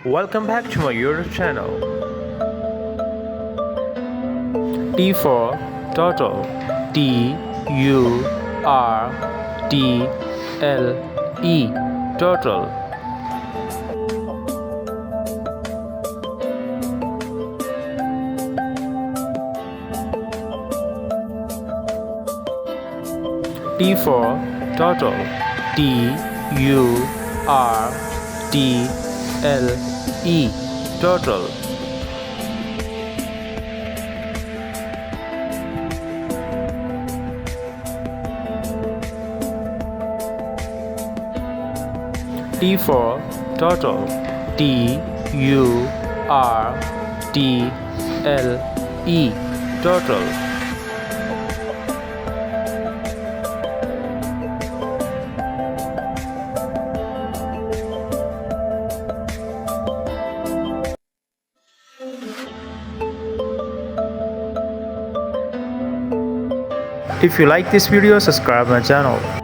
Welcome back to my YouTube channel. T for total. T U R T L E. Total. T for total. T U R T L E. Total. T for total. T U R T L E. Total. If you like this video, subscribe my channel.